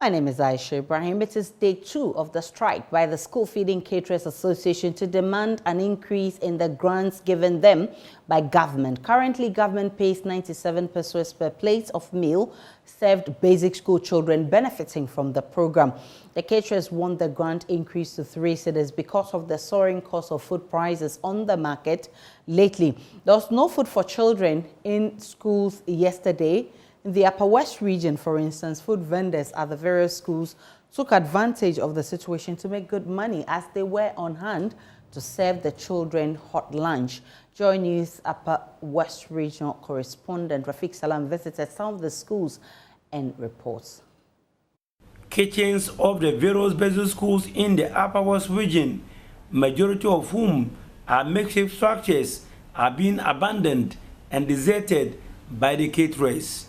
My name is Aisha Ibrahim. It is day 2 of the strike by the School Feeding Caterers Association to demand an increase in the grants given them by government. Currently, government pays 97 pesos per plate of meal served basic school children benefiting from the program. The caterers want the grant increased to 3 cedis because of the soaring cost of food prices on the market lately. There was no food for children in schools yesterday. In the Upper West region, for instance, food vendors at the various schools took advantage of the situation to make good money as they were on hand to serve the children hot lunch. JoyNews Upper West Regional correspondent Rafiq Salam visited some of the schools and reports. Kitchens of the various basic schools in the Upper West region, majority of whom are makeshift structures, are being abandoned and deserted by the caterers.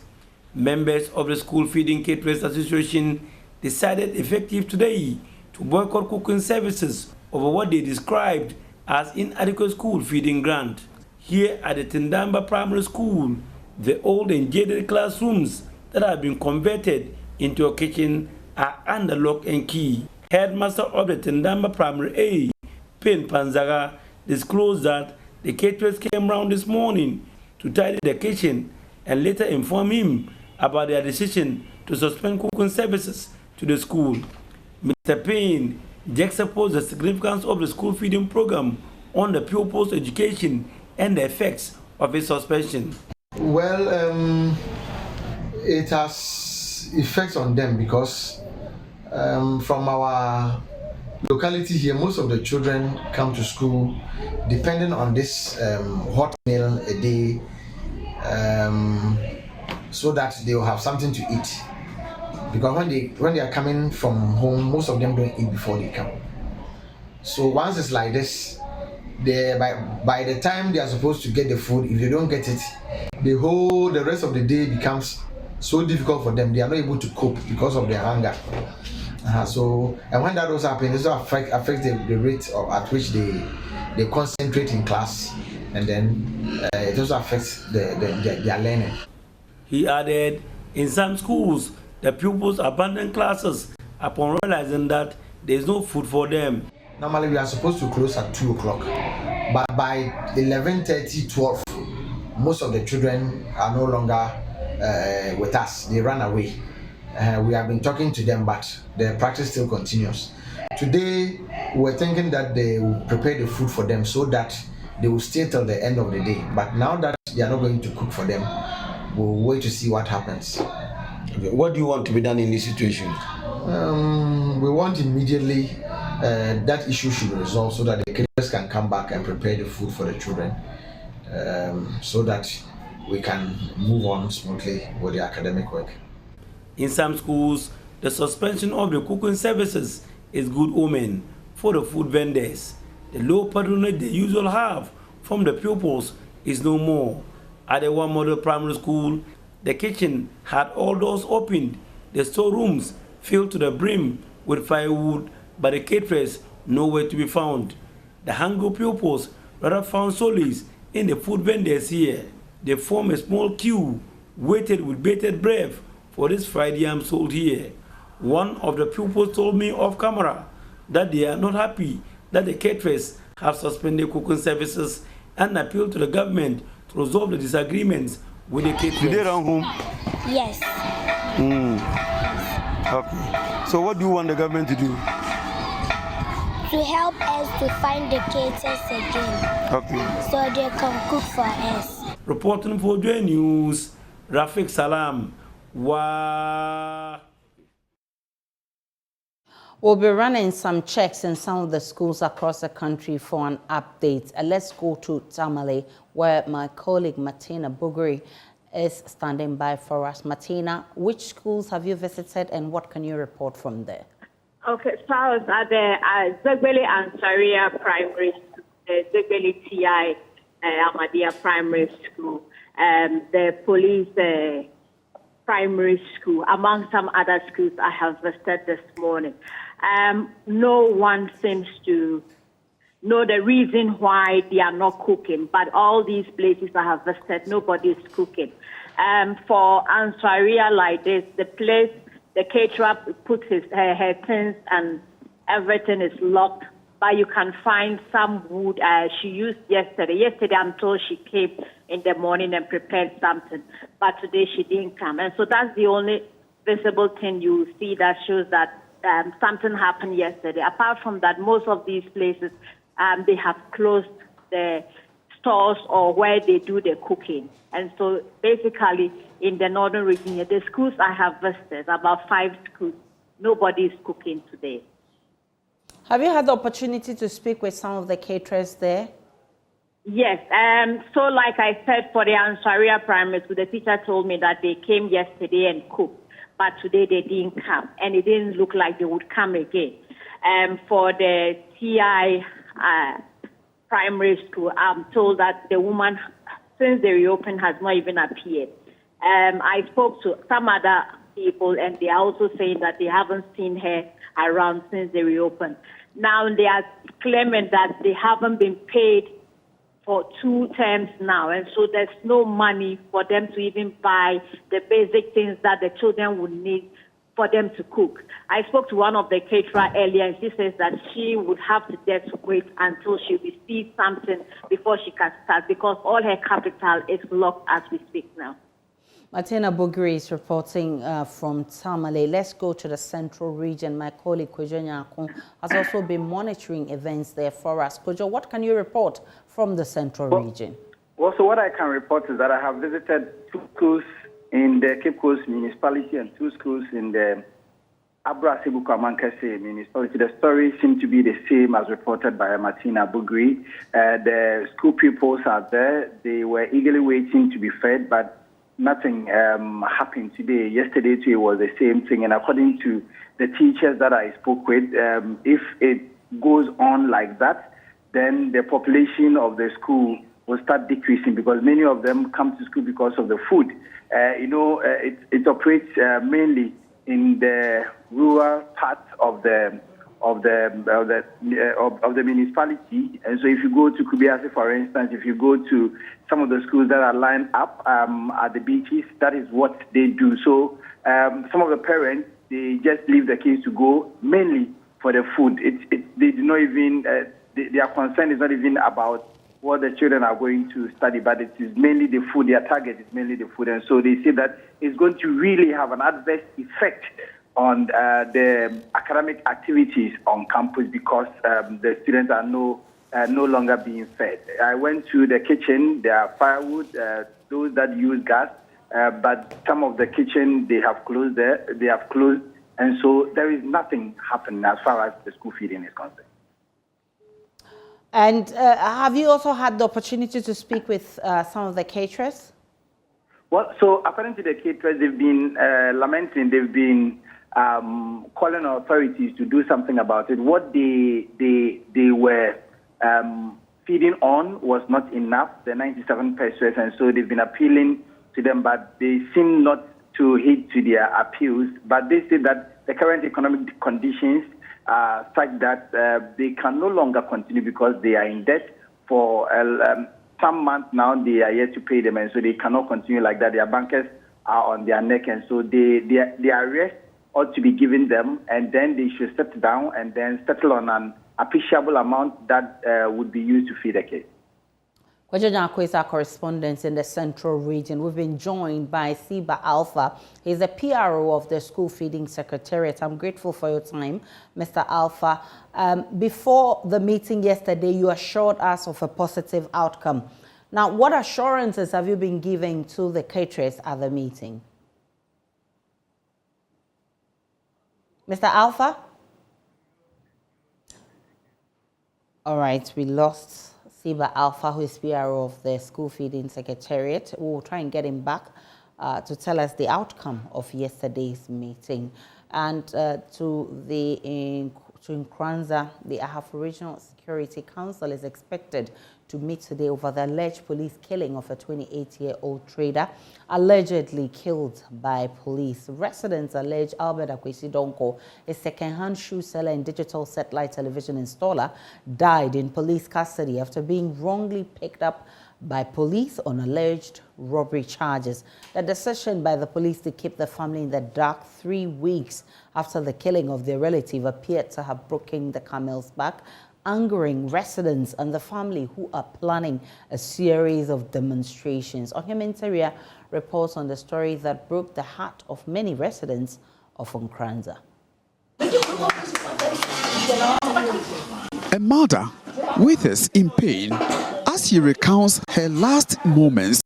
Members of the School Feeding Caterers Association decided effective today to boycott cooking services over what they described as inadequate school feeding grant. Here at the Tindamba Primary School, the old and jaded classrooms that have been converted into a kitchen are under lock and key. Headmaster of the Tindamba Primary A, Pen Panzaga, disclosed that the caterers came round this morning to tidy the kitchen and later inform him about their decision to suspend cooking services to the school. Mr. Payne juxtaposed the significance of the school feeding program on the pupils' education and the effects of its suspension. Well, it has effects on them because from our locality here, most of the children come to school depending on this hot meal a day, so that they will have something to eat. Because when they are coming from home, most of them don't eat before they come. So once it's like this, by the time they are supposed to get the food, if they don't get it, the rest of the day becomes so difficult for them. They are not able to cope because of their hunger. And when that also happens, it also affects the rate at which they concentrate in class, and then it also affects their learning. He added, in some schools, the pupils abandon classes upon realizing that there is no food for them. Normally, we are supposed to close at 2 o'clock, but by 11:30, 12, most of the children are no longer with us. They run away. We have been talking to them, but the practice still continues. Today, we were thinking that they will prepare the food for them so that they will stay till the end of the day. But now that they are not going to cook for them, we'll wait to see what happens. Okay. What do you want to be done in this situation? We want immediately that issue should be resolved so that the caterers can come back and prepare the food for the children, so that we can move on smoothly with the academic work. In some schools, the suspension of the cooking services is good omen for the food vendors. The low patronage they usually have from the pupils is no more. At the One Model Primary School, the kitchen had all doors opened, the storerooms filled to the brim with firewood, but the caterers nowhere to be found. The hungry pupils rather found solace in the food vendors here. They formed a small queue, waited with bated breath for this fried yam sold here. One of the pupils told me off camera that they are not happy that the caterers have suspended cooking services and appealed to the government to resolve the disagreements with the caterers. Did they run home? Yes. Okay. So what do you want the government to do? To help us to find the caterers again. Okay. So they can cook for us. Reporting for JoyNews, Rafiq Salam. Wow. We'll be running some checks in some of the schools across the country for an update. Let's go to Tamale, where my colleague Martina Buguri is standing by for us. Martina, which schools have you visited and what can you report from there? Okay, so I was at the Zegbeli and Saria Primary School, the Zegbeli TI Ahmadiyya Primary School, the police primary school, among some other schools I have visited this morning. No one seems to know the reason why they are not cooking, but all these places I have visited, nobody is cooking. For Ansaria like this, the place The caterer puts her things and everything is locked. But you can find some wood she used yesterday. Yesterday, I'm told she came in the morning and prepared something. But today, she didn't come. And so that's the only visible thing you see that shows that something happened yesterday. Apart from that, most of these places, they have closed the stores or where they do the cooking. And so basically, in the northern region, the schools I have visited, about 5 schools, nobody is cooking today. Have you had the opportunity to speak with some of the caterers there? Yes. So like I said, for the Ansharia primary school, the teacher told me that they came yesterday and cooked, but today they didn't come, and it didn't look like they would come again. For the TI primary school, I'm told that the woman, since they reopened, has not even appeared. I spoke to some other people, and they are also saying that they haven't seen her around since they reopened. Now they are claiming that they haven't been paid for 2 terms now, and so there's no money for them to even buy the basic things that the children would need for them to cook. I spoke to one of the caterers earlier, and she says that she would have to just wait until she receives something before she can start, because all her capital is locked as we speak now. Martina Bogri is reporting from Tamale. Let's go to the central region. My colleague Kojo Nyako has also been monitoring events there for us. Kojo, what can you report from the central region? Well, so what I can report is that I have visited 2 schools in the Cape Coast municipality and 2 schools in the Abra Sebuku Amankese municipality. The story seemed to be the same as reported by Martina Bogri. The school pupils are there. They were eagerly waiting to be fed, but nothing happened today. Yesterday, too, it was the same thing. And according to the teachers that I spoke with, if it goes on like that, then the population of the school will start decreasing, because many of them come to school because of the food. It operates mainly in the rural parts of the municipality. And so if you go to Kubiase, for instance, if you go to some of the schools that are lined up at the beaches, that is what they do. So some of the parents, they just leave the kids to go mainly for the food. They do not even, their concern is not even about what the children are going to study, but it is mainly the food. Their target is mainly the food. And so they say that it's going to really have an adverse effect on the academic activities on campus, because the students are no longer being fed. I went to the kitchen. There are firewood, those that use gas, but some of the kitchen, they have closed there. They have closed, and so there is nothing happening as far as the school feeding is concerned. And have you also had the opportunity to speak with some of the caterers? Well, so according to the caterers, they've been lamenting. They've been calling on authorities to do something about it. What they were feeding on was not enough, the 97 pesos, and so they've been appealing to them, but they seem not to heed to their appeals. But they say that the current economic conditions are such that they can no longer continue, because they are in debt for some months now. They are yet to pay them, and so they cannot continue like that. Their bankers are on their neck, and so their arrest ought to be given them, and then they should settle down and then settle on an appreciable amount that would be used to feed the kids. Kojo Nyako is our correspondent in the central region. We've been joined by Siba Alpha. He's the PRO of the School Feeding Secretariat. I'm grateful for your time, Mr. Alpha. Before the meeting yesterday, you assured us of a positive outcome. Now, what assurances have you been giving to the caterers at the meeting? Mr. Alpha? All right, we lost Siba Alpha, who is PRO of the School Feeding Secretariat. We'll try and get him back to tell us the outcome of yesterday's meeting. And to Nkranza, the Ahafo Regional Security Council is expected to meet today over the alleged police killing of a 28-year-old trader allegedly killed by police. Residents allege Albert Akwesi Donko, a second-hand shoe seller and digital satellite television installer, died in police custody after being wrongly picked up by police on alleged robbery charges. The decision by the police to keep the family in the dark 3 weeks after the killing of their relative appeared to have broken the camel's back, angering residents and the family who are planning a series of demonstrations. Ohim reports on the story that broke the heart of many residents of Nkranza. A mother withers in pain as she recounts her last moments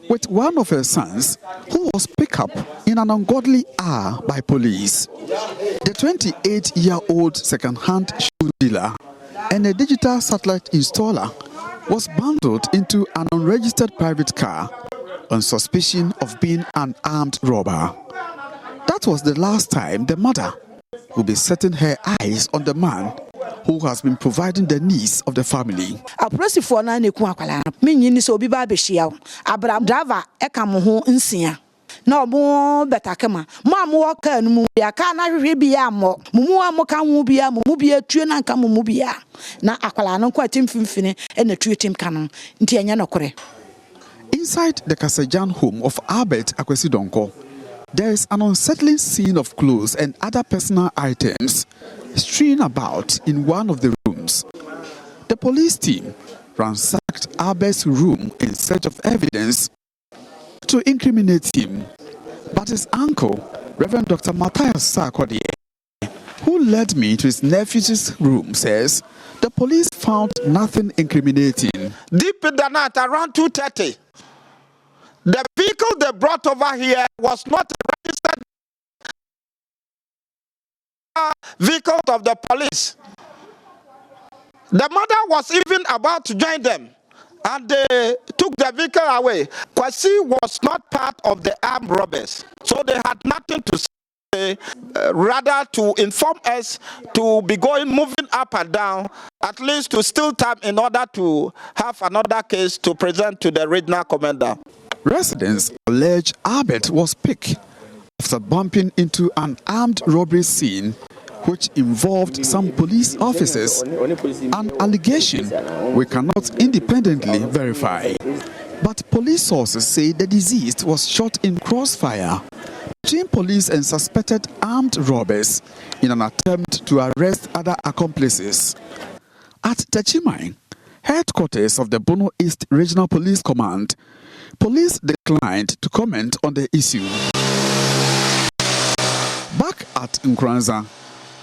with one of her sons who was picked up in an ungodly hour by police. The 28-year-old second-hand shoe dealer and a digital satellite installer was bundled into an unregistered private car on suspicion of being an armed robber. That was the last time the mother will be setting her eyes on the man who has been providing the needs of the family. No more better come. Mamma can move ya can I rebia more. Mumu can move ya, mubia, tune and come mubia. Na aqualano quite infini and a treat him canon. Ntianyanokore. Inside the Kasajan home of Albert Akwesidonko, there is an unsettling scene of clothes and other personal items strewn about in one of the rooms. The police team ransacked Albert's room in search of evidence to incriminate him, but his uncle, Reverend Dr. Matthias Sarkodie, who led me to his nephew's room, says the police found nothing incriminating. Deep in the night, around 2:30, the vehicle they brought over here was not a registered vehicle of the police. The mother was even about to join them, and they took the vehicle away. Kwasi was not part of the armed robbers, so they had nothing to say, rather to inform us to be moving up and down, at least to steal time in order to have another case to present to the regional commander. Residents allege Albert was picked after bumping into an armed robbery scene which involved some police officers, an allegation we cannot independently verify. But police sources say the deceased was shot in crossfire between police and suspected armed robbers in an attempt to arrest other accomplices. At Techimai, headquarters of the Bono East Regional Police Command, police declined to comment on the issue. Back at Nkranza,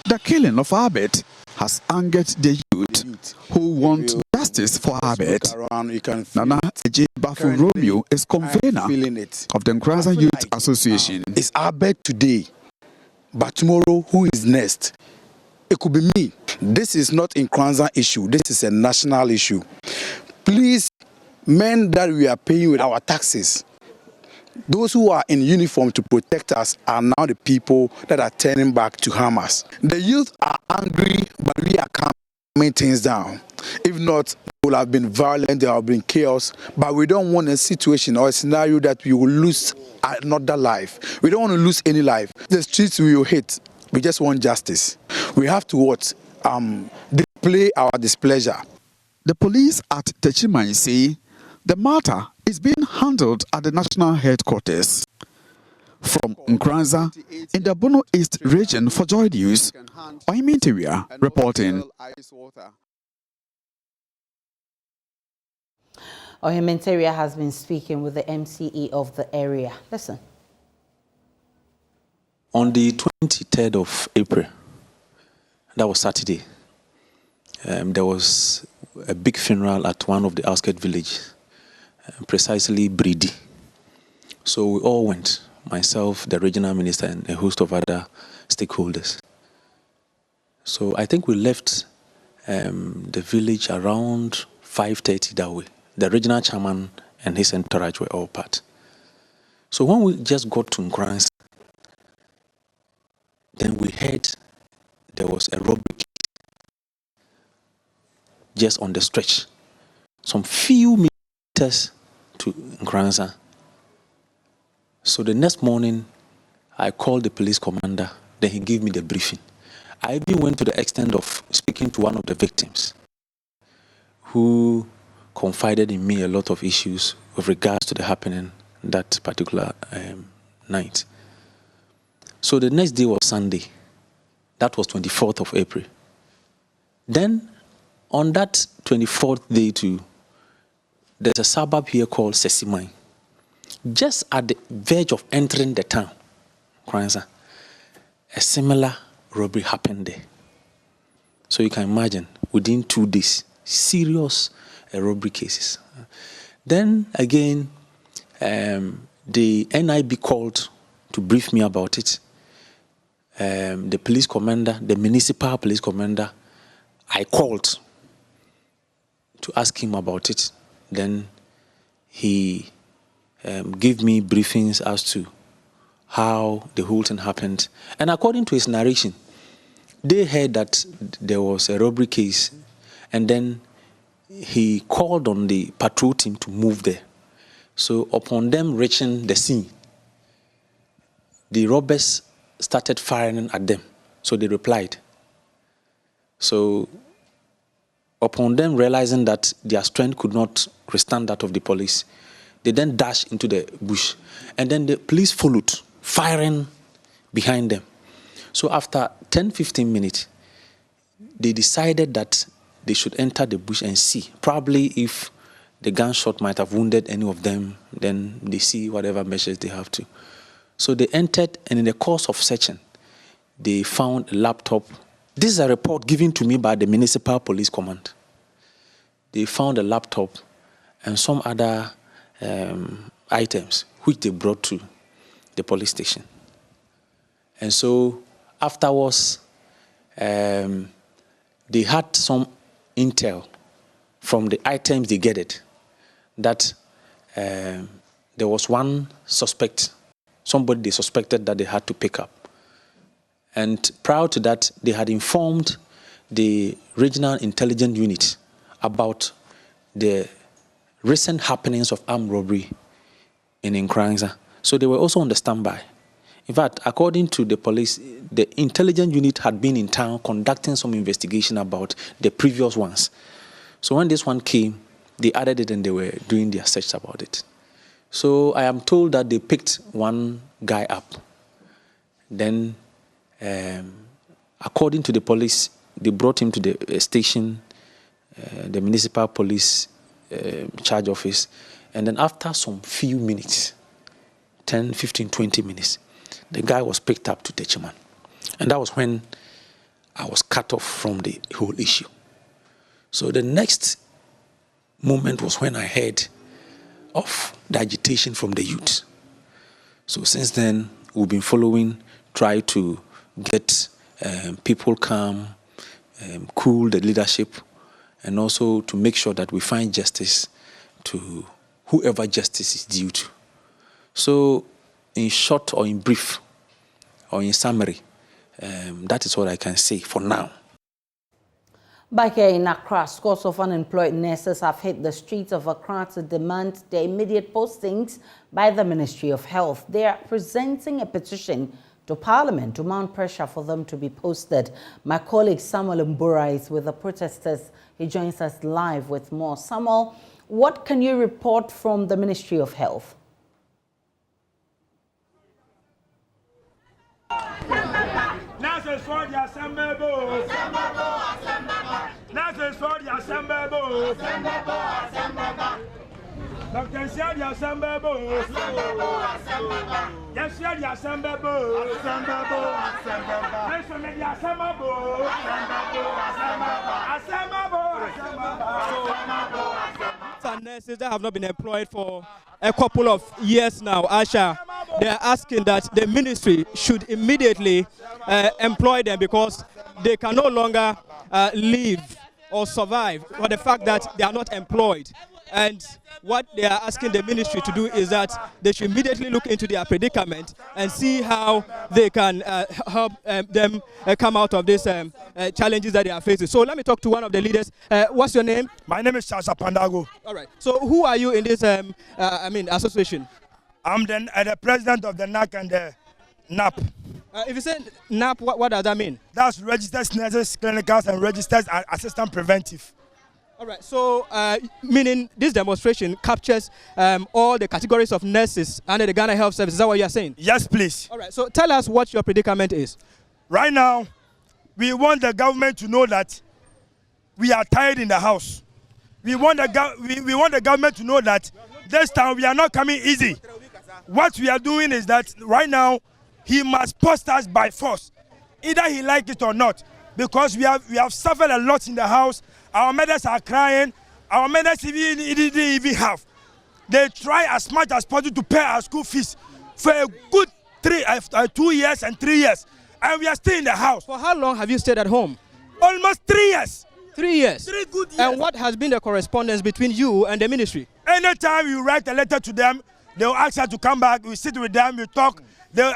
the killing of Albert has angered the youth who want justice for Albert. Nana Eje Bafu Romeo is convener of the Nkranza Youth Association. It's Albert today, but tomorrow who is next? It could be me. This is not a Nkranza issue. This is a national issue. Please, men that we are paying with our taxes, those who are in uniform to protect us are now the people that are turning back to harm us. The youth are angry, but we are calming things down. If not, there will have been violence, there will have been chaos, but we don't want a situation or a scenario that we will lose another life. We don't want to lose any life. The streets we will hit. We just want justice. We have to display our displeasure. The police at Techimai say the matter is being handled at the national headquarters. From Nkranza in the Bono East region for JoyNews, Oiminteria reporting. Oiminteria has been speaking with the MCE of the area. Listen. On the 23rd of April, that was Saturday, there was a big funeral at one of the outskirts villages. Precisely Bridi. So we all went, myself, the regional minister, and a host of other stakeholders. So I think we left the village around 5:30 that way. The regional chairman and his entourage were all part. So when we just got to Nkranza, then we heard there was a robbery just on the stretch, some few meters to Nkranza. So the next morning, I called the police commander, then he gave me the briefing. I even went to the extent of speaking to one of the victims who confided in me a lot of issues with regards to the happening that particular night. So the next day was Sunday. That was 24th of April. Then on that 24th day too, there's a suburb here called Sesimai. Just at the verge of entering the town, Kranza, a similar robbery happened there. So you can imagine, within 2 days, serious robbery cases. Then again, the NIB called to brief me about it. The police commander, the municipal police commander, I called to ask him about it. Then he gave me briefings as to how the whole thing happened. And according to his narration, they heard that there was a robbery case, and then he called on the patrol team to move there. So upon them reaching the scene, the robbers started firing at them. So they replied. So upon them realizing that their strength could not withstand that of the police, they then dashed into the bush. And then the police followed, firing behind them. So after 10-15 minutes, they decided that they should enter the bush and see. Probably if the gunshot might have wounded any of them, then they see whatever measures they have to. So they entered, and in the course of searching, they found a laptop. This is a report given to me by the municipal police command. They found a laptop and some other items which they brought to the police station. And so afterwards, they had some intel from the items they gathered that there was one suspect, somebody they suspected that they had to pick up. And prior to that, they had informed the regional intelligence unit about the recent happenings of armed robbery in Nkranza. So they were also on the standby. In fact, according to the police, the intelligence unit had been in town conducting some investigation about the previous ones. So when this one came, they added it and they were doing their search about it. So I am told that they picked one guy up. Then, according to the police, they brought him to the station, the municipal police charge office. And then after some few minutes, 10, 15, 20 minutes, the guy was picked up to Techiman. And that was when I was cut off from the whole issue. So the next moment was when I heard of the agitation from the youth. So since then, we've been following, try to get people calm, cool the leadership, and also to make sure that we find justice to whoever justice is due to. So in short or in brief or in summary, that is what I can say for now. Back here in Accra, scores of unemployed nurses have hit the streets of Accra to demand their immediate postings by the Ministry of Health. They are presenting a petition to Parliament to mount pressure for them to be posted. My colleague Samuel Mbura is with the protesters. He joins us live with more. Samuel, what can you report from the Ministry of Health? Nurses that have not been employed for a couple of years now, Asha, they are asking that the ministry should immediately employ them because they can no longer live or survive for the fact that they are not employed. And what they are asking the ministry to do is that they should immediately look into their predicament and see how they can help them come out of these challenges that they are facing. So let me talk to one of the leaders. What's your name? My name is Charles Pandago. All right. So who are you in this association? I'm the president of the NAC and the NAP. If you say NAP, what does that mean? That's Registered Nurses, Clinicals, and Registered Assistant Preventive. All right, so meaning this demonstration captures all the categories of nurses under the Ghana Health Service. Is that what you are saying? Yes, please. All right, so tell us what your predicament is. Right now, we want the government to know that we are tired in the house. We want the government to know that this time we are not coming easy. What we are doing is that right now, he must post us by force, either he like it or not, because we have suffered a lot in the house. Our mothers are crying. Our mothers didn't even have. They try as much as possible to pay our school fees for a good 2 years and 3 years, and we are still in the house. For how long have you stayed at home? Almost 3 years. 3 years. 3 good years. And what has been the correspondence between you and the ministry? Anytime you write a letter to them, they will ask us to come back. We sit with them, we talk. They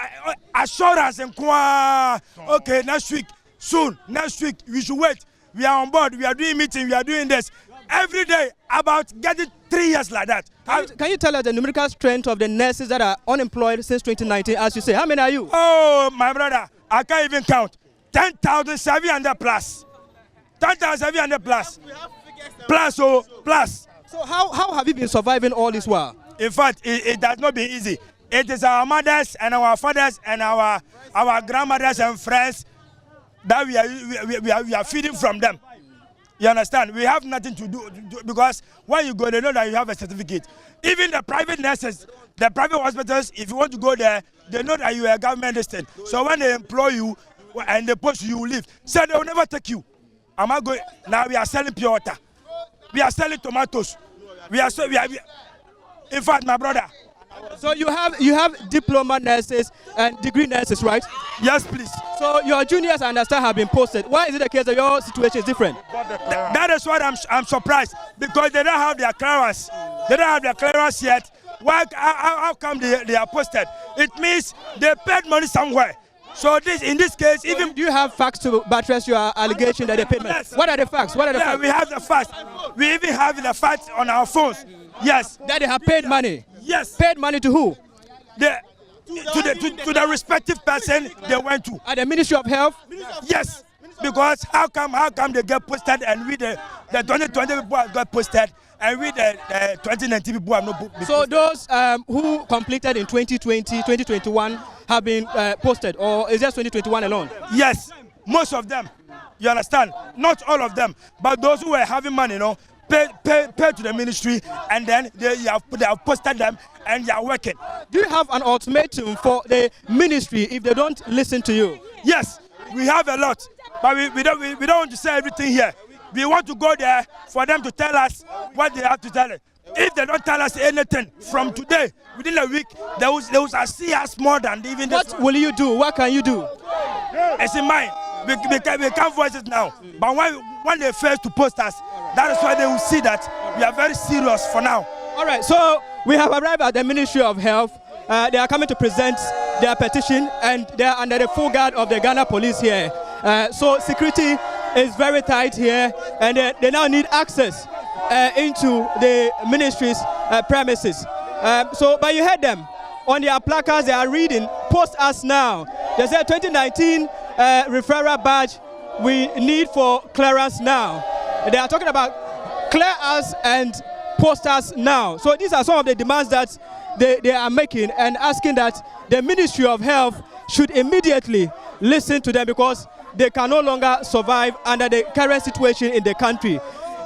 assure us and okay, next week, soon, next week, we should wait. We are on board, we are doing meetings, we are doing this. Every day, about getting 3 years like that. Can you tell us the numerical strength of the nurses that are unemployed since 2019, as you say? How many are you? Oh, my brother, I can't even count. 10,700 plus. 10,700 plus. Plus, oh, plus. So how have you been surviving all this while? In fact, it has not been easy. It is our mothers and our fathers and our grandmothers and friends that we are feeding from them. You understand? We have nothing to do because when you go, they know that you have a certificate. Even the private nurses, the private hospitals, if you want to go there, they know that you are a government assistant. So when they employ you and they post you, you leave. So they will never take you. Am I going? Now we are selling pure water. We are selling tomatoes. In fact, my brother. So you have diploma nurses and degree nurses, right? Yes, please. So your juniors, I understand, have been posted. Why is it the case that your situation is different? That is what I'm surprised, because they don't have their clearance. They don't have their clearance yet. Why? How come they are posted? It means they paid money somewhere. So in this case, even do you have facts to buttress your allegation that they paid money? Yes. What are the facts? What are the facts? We have the facts. We even have the facts on our phones. Yes. That they have paid money. Yes. Paid money to who? To the respective person they went to. At the Ministry of Health? Yes. Because how come they get posted and we the 2020 people have got posted and we the 2019 people have not booked? So those who completed in 2020, 2021 have been posted, or is just 2021 alone? Yes, most of them. You understand? Not all of them, but those who were having money, pay to the ministry, and then they have posted them and they are working. Do you have an ultimatum for the ministry if they don't listen to you? Yes, we have a lot, but we don't want to say everything here. We want to go there for them to tell us what they have to tell us. If they don't tell us anything from today, within a week, they will see us more than even this. What will you do? What can you do? It's in mind. We can't voice it now. But when they first to post us, that is why they will see that we are very serious for now. All right, so we have arrived at the Ministry of Health. They are coming to present their petition, and they are under the full guard of the Ghana police here. So security is very tight here, and they now need access into the ministry's premises. But you heard them. On their placards, they are reading, post us now. They say 2019 referral badge, we need for clearance now. They are talking about clear us and post us now. So these are some of the demands that they are making, and asking that the Ministry of Health should immediately listen to them, because they can no longer survive under the current situation in the country.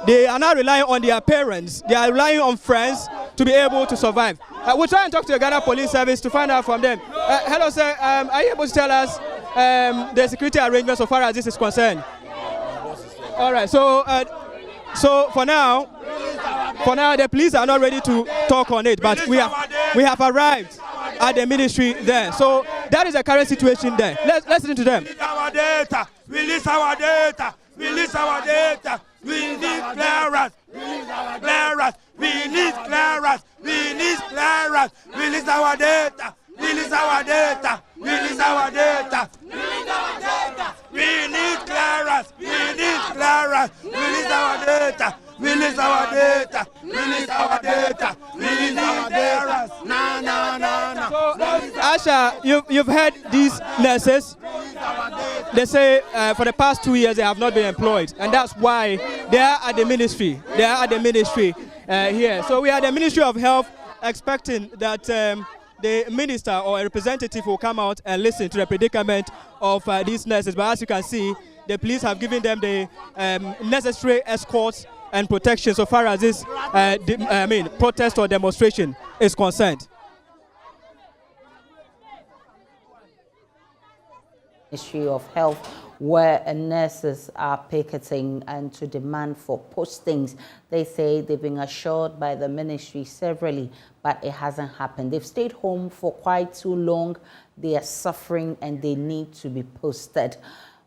They are not relying on their parents. They are relying on friends to be able to survive. We'll try and talk to the Ghana Police Service to find out from them. Hello, sir. Are you able to tell us the security arrangements so far as this is concerned? All right. So for now, the police are not ready to talk on it, but we have arrived at the ministry there. So that is the current situation there. Let's listen to them. Release our data. Release our data. Release our data. We need clearance. Clearance. We need clearance. We need clearance. Release our data. Release our data. Release our data. Release our data. We need clearance. We need clearance. Release our data. Release our data. Release our data. We need clearance. No. So, Asha, you've heard these nurses. They say for the past 2 years they have not been employed, and that's why They are at the ministry. They are at the ministry here. So we are at the Ministry of Health, expecting that the minister or a representative will come out and listen to the predicament of these nurses. But as you can see, the police have given them the necessary escorts and protection so far as this protest or demonstration is concerned. Ministry of Health, where nurses are picketing and to demand for postings. They say they've been assured by the ministry severally, but it hasn't happened. They've stayed home for quite too long. They are suffering and they need to be posted.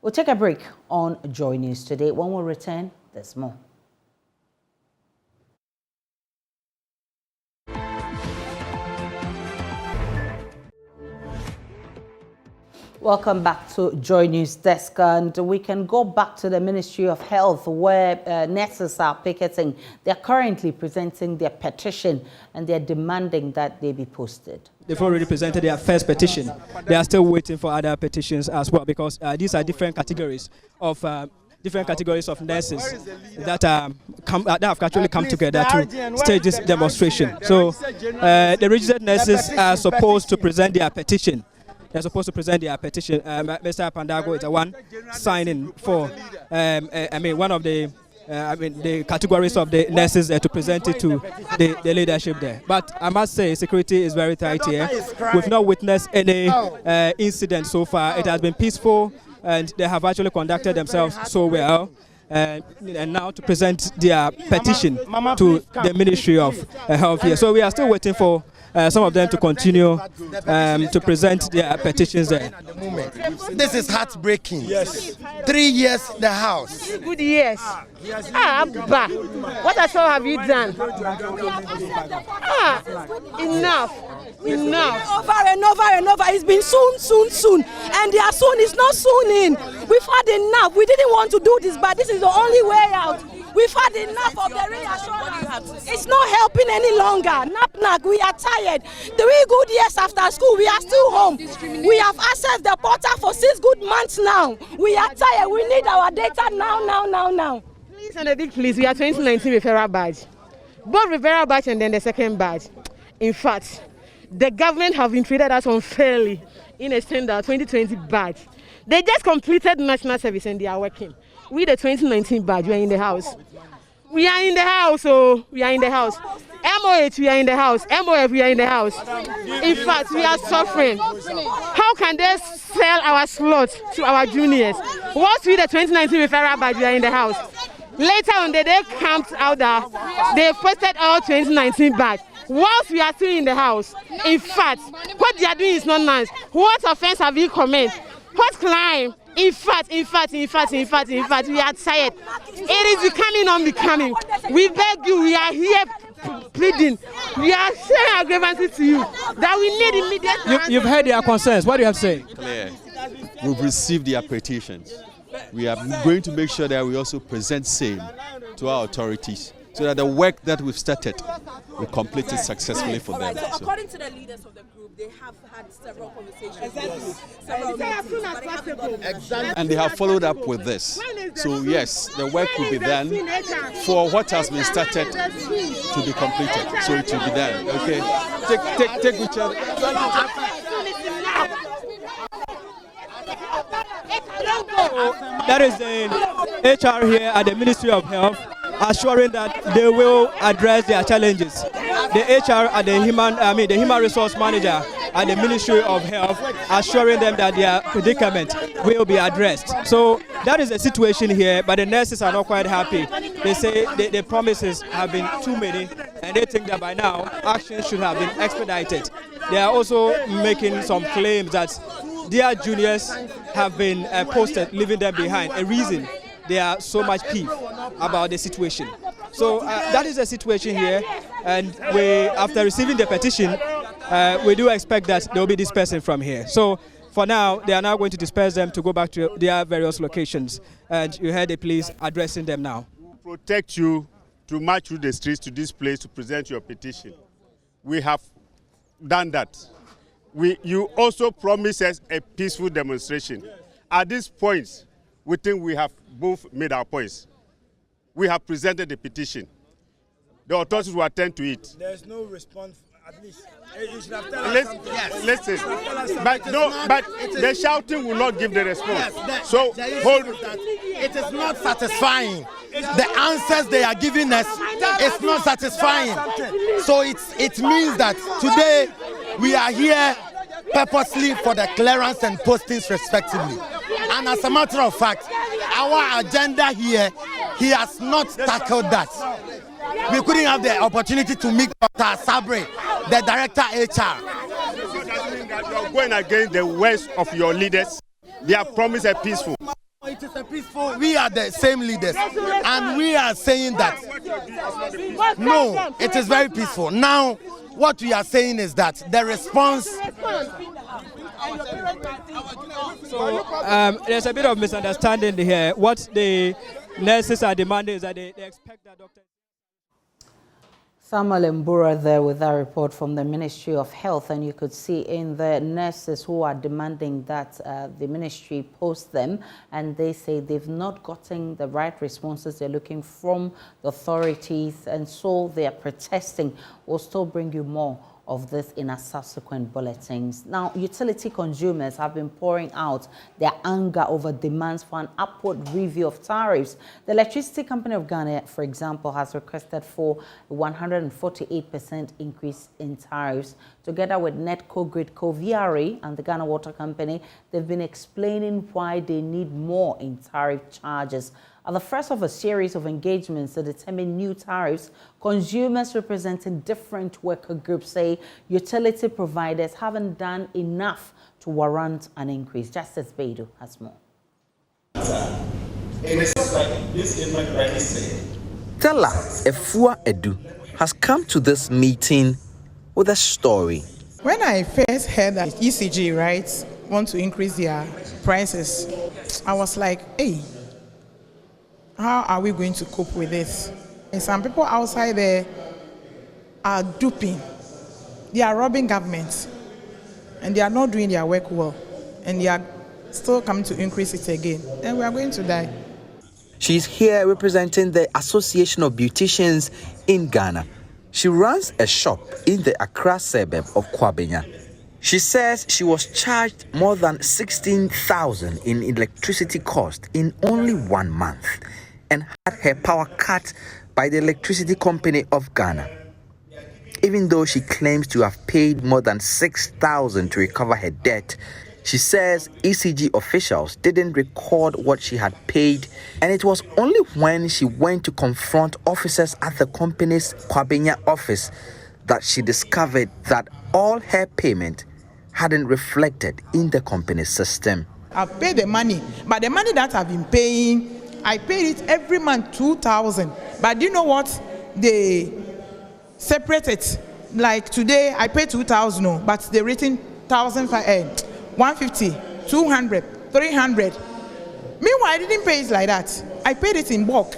We'll take a break on Joy News today. When we return, there's more. Welcome back to Joy News Desk, and we can go back to the Ministry of Health, where nurses are picketing. They're currently presenting their petition and they're demanding that they be posted. They've already presented their first petition. They are still waiting for other petitions as well, because these are different categories of nurses that have actually come together to stage this demonstration. So the registered nurses are supposed to present their petition. They're supposed to present their petition. Mr. Pandago is the one signing for, one of the categories of the nurses to present it to the leadership there. But I must say, security is very tight here. We've not witnessed any incident so far. It has been peaceful, and they have actually conducted themselves so well. And now to present their petition to the Ministry of Health here. So we are still waiting for some of them to continue to present their petitions there. This is heartbreaking. Yes. 3 years in the house. 3 good years. Abba, what else have you done? Enough. Over and over and over. It's been soon. And their soon is not soon in. We've had enough. We didn't want to do this, but this is the only way out. We've had enough of the reassurance. It's not helping any longer. Knock, we are tired. 3 good years after school, we are still home. We have accessed the portal for 6 good months now. We are tired. We need our data now. Please and a big please, we are 2019 referral badge. Both referral badge and then the second badge. In fact, the government have been treated us unfairly in a standard 2020 badge. They just completed national service and they are working. We the 2019 badge, we are in the house. We are in the house. MOH, we are in the house. MOF, we are in the house. In fact, we are suffering. How can they sell our slots to our juniors? Once we the 2019 referral badge, we are in the house. Later on, they camped out there. They posted our 2019 badge. Whilst we are still in the house, in fact, what they are doing is not nice. What offense have you committed? What crime? In fact, we are tired. It is becoming unbecoming. We beg you, we are here pleading. We are sharing our grievances to you that we need immediate. You've heard their concerns. What do you have to say? Clear. We've received their petitions. We are going to make sure that we also present same to our authorities, so that the work that we've started, we complete it successfully for them. So according to the leaders of the group, they have had several conversations. And they have followed up with this. So yes, the work will be done for what has been started to be completed. So it will be done. Okay. Take whichever. That is the HR here at the Ministry of Health, assuring that they will address their challenges. The HR at the human resource manager at the Ministry of Health, assuring them that their predicament will be addressed. So that is the situation here, but the nurses are not quite happy. They say the promises have been too many, and they think that by now action should have been expedited. They are also making some claims that their juniors have been posted, leaving them behind. A reason they are so much peeved about the situation. So that is the situation here, and after receiving the petition, we do expect that they will be dispersing from here. So for now, they are now going to disperse them to go back to their various locations, and you heard the police addressing them now. We protect you to march through the streets to this place to present your petition. We have done that. You also promised us a peaceful demonstration. At this point, we think we have both made our points. We have presented the petition. The authorities will attend to it. There's no response, at least. You should have told us something. Yes. Listen, but the shouting will not give the response. Yes, so hold. It is not satisfying. The answers they are giving us is not satisfying. So it means that today we are here purposely for the clearance and postings respectively. And as a matter of fact, our agenda here, he has not tackled that. We couldn't have the opportunity to meet Dr. Sabre, the director HR. So that means that you are going against the words of your leaders. Their promise is peaceful. It is a peaceful. We are the same leaders, and we are saying that no, it is very peaceful. Now, what we are saying is that the response. So there's a bit of misunderstanding here. What the nurses are demanding is that they expect that doctor. Samuel Mbura there with that report from the Ministry of Health, and you could see in the nurses who are demanding that the ministry post them, and they say they've not gotten the right responses they're looking from the authorities, and so they are protesting. We'll still bring you more of this in our subsequent bulletins. Now, utility consumers have been pouring out their anger over demands for an upward review of tariffs. The Electricity Company of Ghana, for example, has requested for a 148% increase in tariffs. Together with Netco, Gridco, VRA, and the Ghana Water Company, they've been explaining why they need more in tariff charges. At the first of a series of engagements to determine new tariffs, consumers representing different worker groups say utility providers haven't done enough to warrant an increase. Justice Beidou has more. Tella Efua Edu has come to this meeting with a story. When I first heard that ECG, right, want to increase their prices, I was like, hey, how are we going to cope with this? And some people outside there are duping. They are robbing governments. And they are not doing their work well. And they are still coming to increase it again. Then we are going to die. She's here representing the Association of Beauticians in Ghana. She runs a shop in the Accra suburb of Kwabenya. She says she was charged more than 16,000 in electricity cost in only 1 month, and had her power cut by the Electricity Company of Ghana. Even though she claims to have paid more than 6,000 to recover her debt, she says ECG officials didn't record what she had paid, and it was only when she went to confront officers at the company's Kwabenya office that she discovered that all her payment hadn't reflected in the company's system. I've paid the money, but the money that I've been paying, I paid it every month 2,000. But do you know what? They separate it. Like today, I paid 2,000, but they're written 150, 200, 300. Meanwhile, I didn't pay it like that. I paid it in bulk.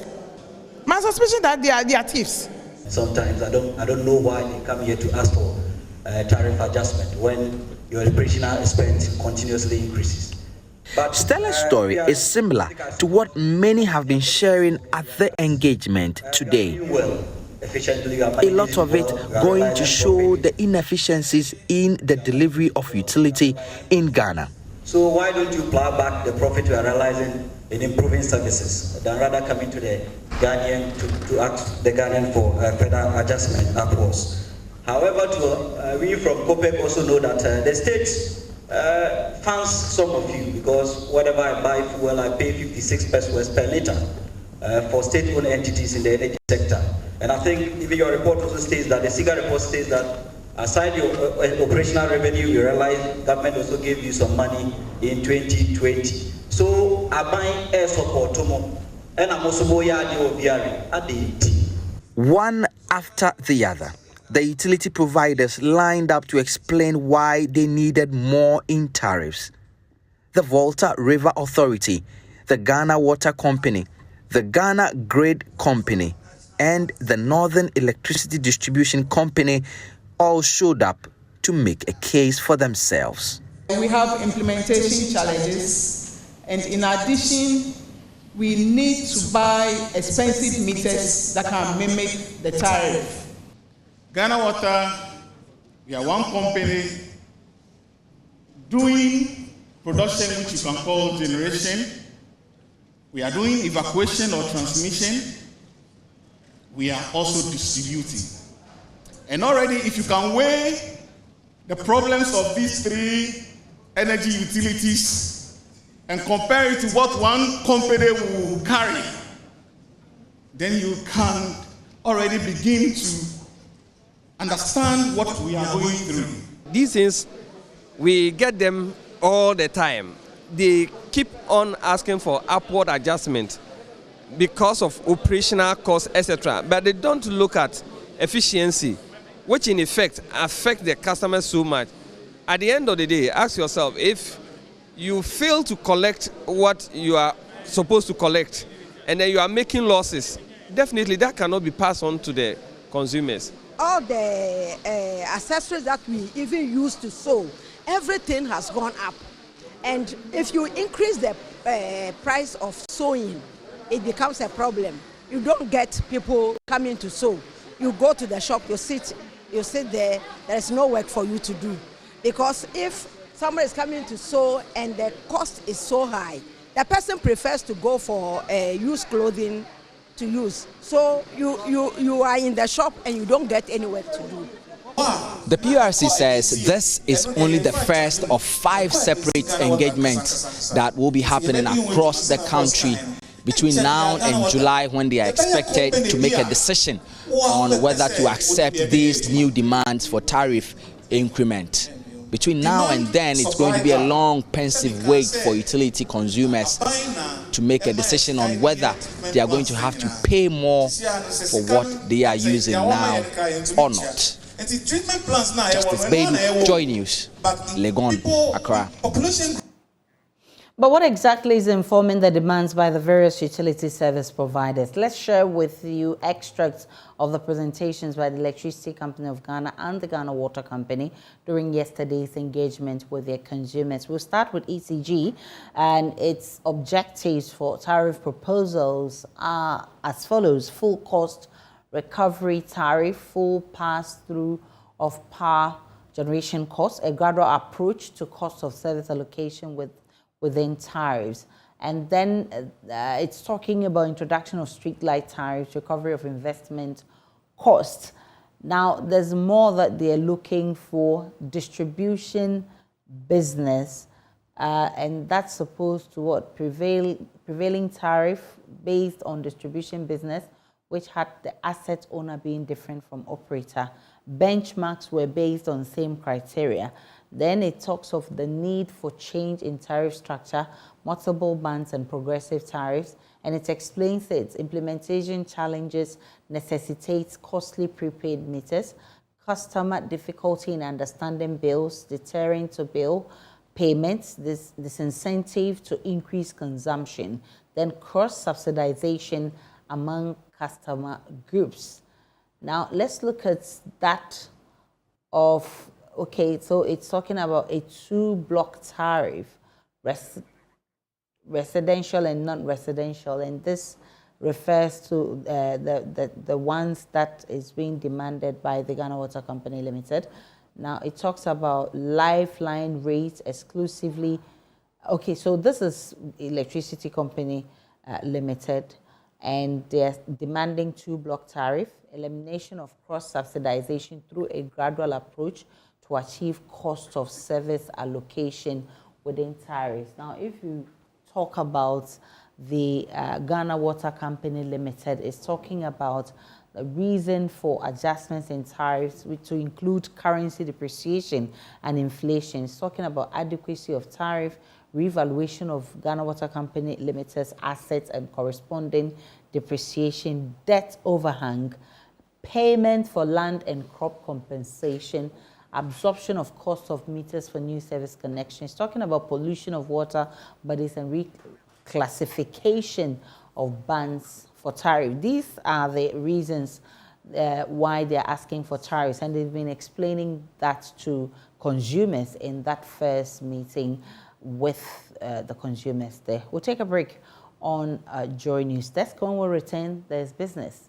My suspicion that they are thieves. Sometimes I don't know why they come here to ask for tariff adjustment when your operational expense continuously increases. But Stella's story is similar to what many have been sharing at the engagement today. A lot of it going to show the inefficiencies in the delivery of utility in Ghana. So why don't you plow back the profit you are realizing in improving services than rather coming to the Ghanaian to ask the Ghanaian for further adjustment upwards? However, we from COPEC also know that the state funds some of you, because whatever I buy fuel, I pay 56 pesos per litre for state-owned entities in the energy sector. And I think even your report also states that, the SIGA report states that aside your operational revenue, you realize government also gave you some money in 2020. So I buy air support and I'm also one after the other, the utility providers lined up to explain why they needed more in tariffs. The Volta River Authority, the Ghana Water Company, the Ghana Grid Company, and the Northern Electricity Distribution Company all showed up to make a case for themselves. We have implementation challenges, and in addition, we need to buy expensive meters that can mimic the tariff. Ghana Water, we are one company doing production which you can call generation. We are doing evacuation or transmission. We are also distributing. And already, if you can weigh the problems of these three energy utilities and compare it to what one company will carry, then you can already begin to understand what we are going through. These things, we get them all the time. They keep on asking for upward adjustment because of operational costs, etc. But they don't look at efficiency, which in effect affect the customers so much. At the end of the day, ask yourself, if you fail to collect what you are supposed to collect and then you are making losses, definitely that cannot be passed on to the consumers. All the accessories that we even use to sew, everything has gone up. And if you increase the price of sewing, it becomes a problem. You don't get people coming to sew. You go to the shop, you sit there, there is no work for you to do. Because if somebody is coming to sew and the cost is so high, the person prefers to go for used clothing to use. So you are in the shop and you don't get any work to do. The PRC says this is only the first of 5 separate engagements that will be happening across the country between now and July, when they are expected to make a decision on whether to accept these new demands for tariff increment. Between now and then, it's going to be a long, pensive wait for utility consumers to make a decision on whether they are going to have to pay more for what they are using now or not. Justice Bailey, Joy News, Legon, Accra. But what exactly is informing the demands by the various utility service providers? Let's share with you extracts of the presentations by the Electricity Company of Ghana and the Ghana Water Company during yesterday's engagement with their consumers. We'll start with ECG, and its objectives for tariff proposals are as follows: full cost recovery tariff, full pass-through of power generation costs, a gradual approach to cost of service allocation within tariffs. And then it's talking about introduction of street light tariffs, recovery of investment costs. Now, there's more that they're looking for: distribution business, and that's supposed to what? Prevailing tariff based on distribution business, which had the asset owner being different from operator. Benchmarks were based on same criteria. Then it talks of the need for change in tariff structure, multiple bands and progressive tariffs, and it explains that its implementation challenges necessitates costly prepaid meters, customer difficulty in understanding bills, deterring to bill payments, this incentive to increase consumption, then cross-subsidization among customer groups. Now, let's look at that of, okay, so it's talking about a 2-block tariff, residential and non-residential, and this refers to the ones that is being demanded by the Ghana Water Company Limited. Now, it talks about lifeline rates exclusively. Okay, so this is Electricity Company Limited, and they're demanding 2-block tariff, elimination of cross-subsidization through a gradual approach to achieve cost of service allocation within tariffs. Now, if you talk about the Ghana Water Company Limited, it's talking about the reason for adjustments in tariffs to include currency depreciation and inflation. It's talking about adequacy of tariff, revaluation of Ghana Water Company Limited's assets and corresponding depreciation, debt overhang, payment for land and crop compensation, absorption of cost of meters for new service connections, talking about pollution of water bodies and reclassification of bans for tariff. These are the reasons why they're asking for tariffs, and they've been explaining that to consumers in that first meeting with the consumers there. We'll take a break. on Joy News Desk. When we return, there's business.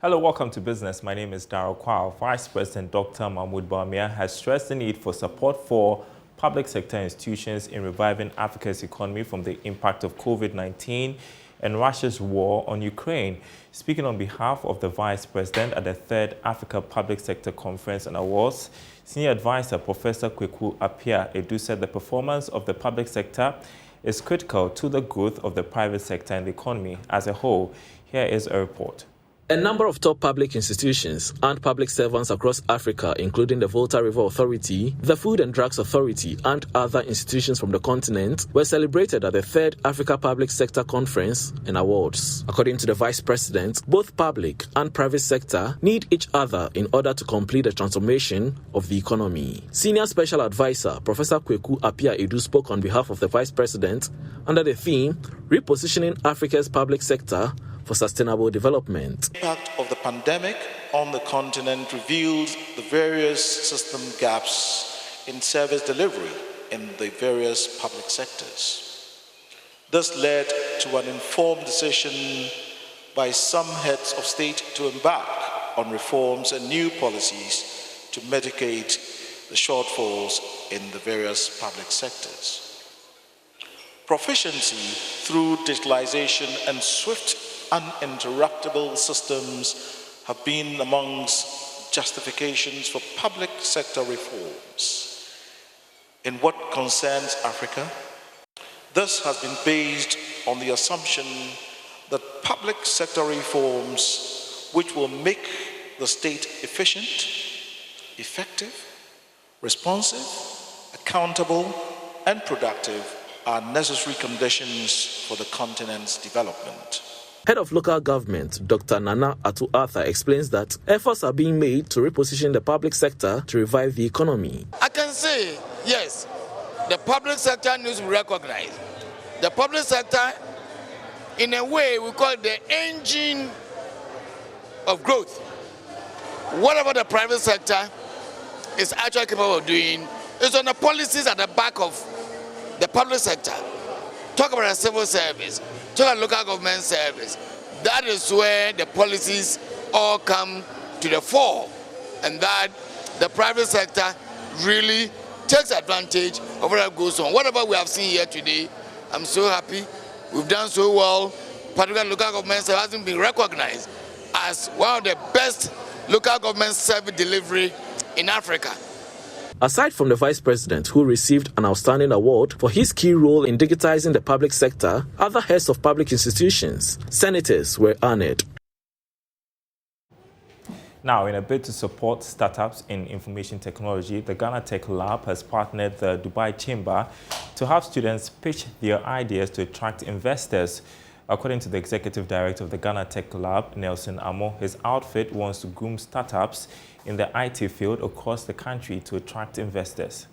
Hello, welcome to Business. My name is Darryl Kwao. Vice President Dr. Mahmoud Bawumia has stressed the need for support for public sector institutions in reviving Africa's economy from the impact of COVID-19 and Russia's war on Ukraine. Speaking on behalf of the Vice President at the 3rd Africa Public Sector Conference and Awards, Senior Advisor Professor Kweku Appiah-Edu said the performance of the public sector is critical to the growth of the private sector and the economy as a whole. Here is a report. A number of top public institutions and public servants across Africa, including the Volta River Authority, the Food and Drugs Authority, and other institutions from the continent, were celebrated at the 3rd Africa Public Sector Conference and Awards. According to the Vice President, both public and private sector need each other in order to complete the transformation of the economy. Senior Special Advisor Professor Kweku Appiah-Edu spoke on behalf of the Vice President under the theme, Repositioning Africa's Public Sector for Sustainable Development. The impact of the pandemic on the continent revealed the various system gaps in service delivery in the various public sectors. This led to an informed decision by some heads of state to embark on reforms and new policies to mitigate the shortfalls in the various public sectors. Proficiency through digitalization and swift uninterruptible systems have been amongst justifications for public sector reforms. In what concerns Africa, this has been based on the assumption that public sector reforms which will make the state efficient, effective, responsive, accountable, and productive are necessary conditions for the continent's development. Head of Local Government, Dr. Nana Atu-Arthur, explains that efforts are being made to reposition the public sector to revive the economy. I can say, yes, the public sector needs to be recognized. The public sector, in a way, we call it the engine of growth. Whatever the private sector is actually capable of doing is on the policies at the back of the public sector. Talk about the civil service. Talk about local government service. That is where the policies all come to the fore, and that the private sector really takes advantage of whatever goes on. Whatever we have seen here today, I'm so happy. We've done so well. Particularly local government service hasn't been recognized as one of the best local government service delivery in Africa. Aside from the Vice President, who received an outstanding award for his key role in digitizing the public sector, other heads of public institutions, senators, were honored. Now, in a bid to support startups in information technology, the Ghana Tech Lab has partnered the Dubai Chamber to have students pitch their ideas to attract investors. According to the Executive Director of the Ghana Tech Lab, Nelson Amo, his outfit wants to groom startups in the IT field across the country to attract investors.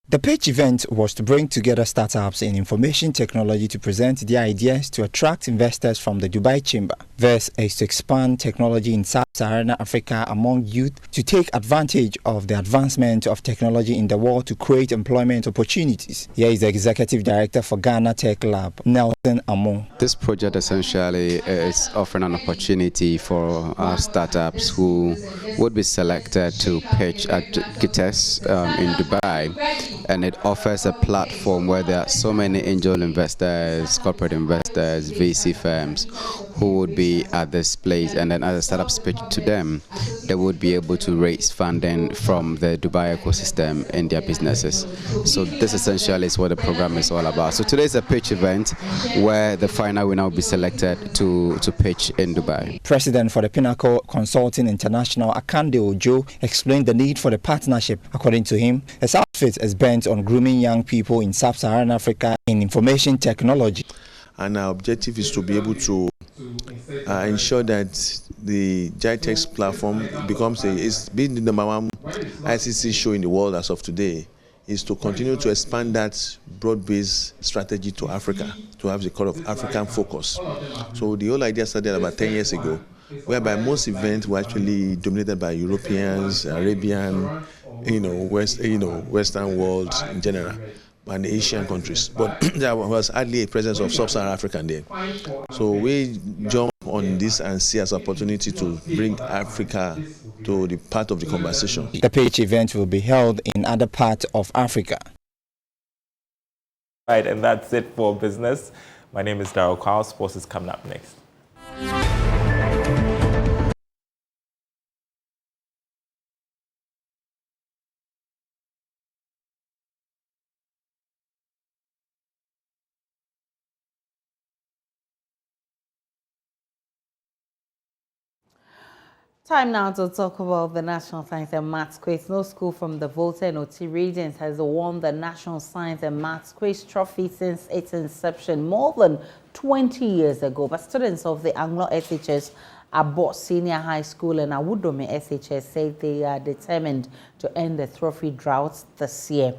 The pitch event was to bring together startups in information technology to present their ideas to attract investors from the Dubai Chamber. This is to expand technology in sub-Saharan Africa among youth to take advantage of the advancement of technology in the world to create employment opportunities. Here is the Executive Director for Ghana Tech Lab, Nelson Amo. This project essentially is offering an opportunity for our startups who would be selected to pitch at GITES in Dubai. And it offers a platform where there are so many angel investors, corporate investors, VC firms who would be at this place, and then as a startup pitch to them, they would be able to raise funding from the Dubai ecosystem in their businesses. So this essentially is what the program is all about. So today is a pitch event where the final winner will be selected to pitch in Dubai. President for the Pinnacle Consulting International, Akande Ojo, explained the need for the partnership. According to him, his outfit is bent on grooming young people in sub-Saharan Africa in information technology. And our objective is to be able to ensure that the JITEX platform becomes being the number one ICC show in the world as of today, is to continue to expand that broad-based strategy to Africa, to have the call of African focus. So the whole idea started about 10 years ago, whereby most events were actually dominated by Europeans, Arabian, Western world in general, and Asian countries. But there was hardly a presence of sub-Saharan African there. So we jump on this and see as an opportunity to bring Africa to the part of the conversation. The pitch event will be held in other parts of Africa. Right, and that's it for business. My name is Daryl Kwao. Sports is coming up next. Time now to talk about the National Science and Maths Quiz. No school from the Volta and Oti regions has won the National Science and Maths Quiz trophy since its inception more than 20 years ago. But students of the Anglo SHS, Abo Senior High School and Awudome SHS say they are determined to end the trophy drought this year.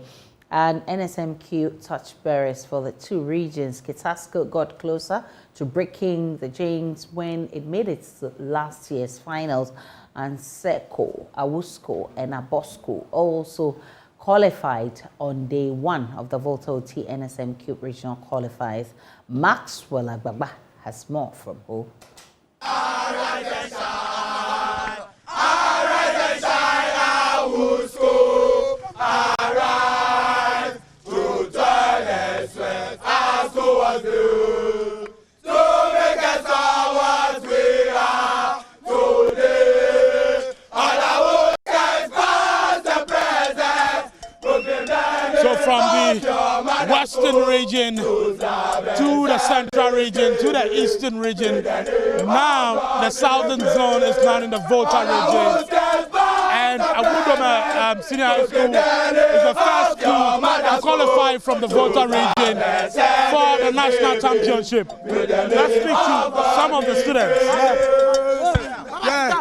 And NSMQ torchbearers for the two regions, Kitasco got closer to breaking the chains when it made its last year's finals, and Seko, Awusko and Abosco also qualified on day one of the Volta OT NSMQ regional qualifiers. Maxwell Agbagba has more from home. From the western region to the central region to the eastern region, now the southern zone is now in the Volta region. And Awudome Senior High School is the first school to qualify from the Volta region for the national championship. Let's speak to some of the students.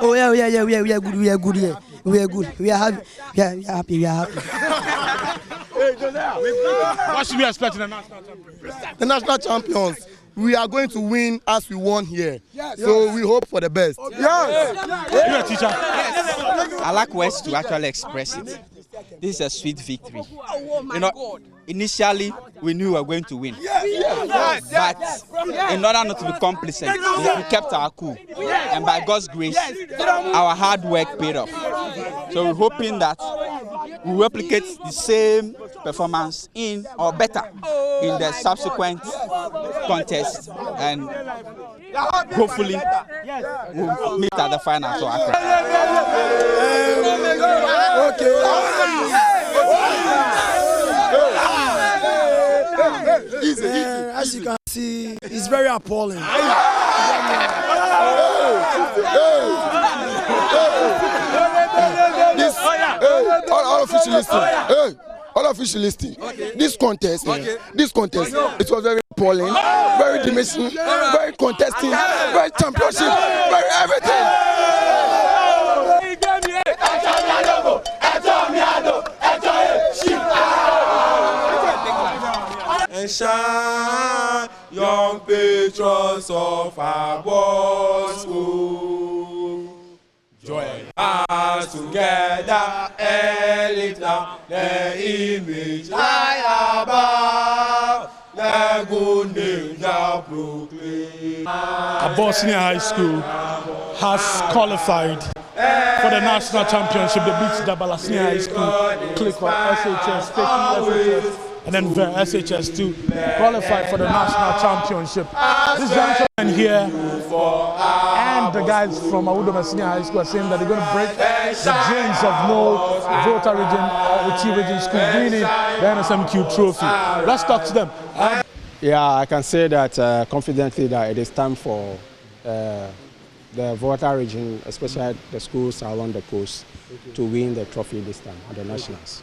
Oh yeah, we are good, we are good, yeah. We are good, we are happy, we are happy. What should we expect in the national champions? The national champions, we are going to win as we won here. Yes. So we hope for the best. Yes. You're a teacher. Yes. I like words to actually express it. This is a sweet victory. Initially we knew we were going to win. Yes. But in order not to be complacent, we kept our cool. And by God's grace, our hard work paid off. So we're hoping that we replicate the same performance in or better in the subsequent contest, and hopefully we'll meet at the final. So as you can see, it's very appalling. All official listing. All official listing. This contest, it was very appalling, very diminishing, very contesting, very championship, very everything. And shine, young patrons of our boys' school. Join us together and lift up the image high above. The good name shall proclaim. Abo Senior High School has qualified for the national championship. They beat Dabala Senior High School, Click on SHS, SHS, and then the SHS to qualify for the national championship. This gentleman here and the guys from Awudome Senior High School are saying that they're going to break the jinx of no Volta region or Uti region school winning the NSMQ trophy. Let's talk to them. Yeah, I can say that confidently that it is time for the Volta region, especially the schools along the coast, to win the trophy this time at the nationals.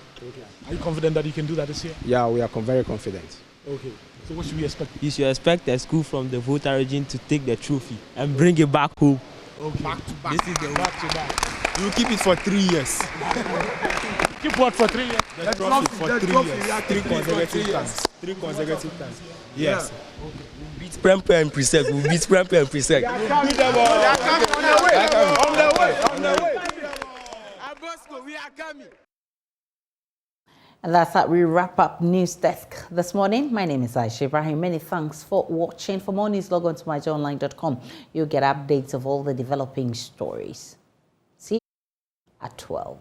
Are you confident that you can do that this year? Yeah, we are very confident. Okay. So what should we expect? You should expect a school from the Volta region to take the trophy and bring it back home. Okay. Back to back. This is the back to back. You keep it for 3 years. Keep what for 3 years? The trophy for 3 years. 3 consecutive times. 3 consecutive times. Yes. Okay. We beat Prempeh and Presec. We beat Prempeh and Presec. They are coming. On the way. We are coming. And that's how we wrap up News Desk this morning. My name is Aisha Ibrahim. Many thanks for watching. For more news, log on to myjoyonline.com. You'll get updates of all the developing stories. See you at 12.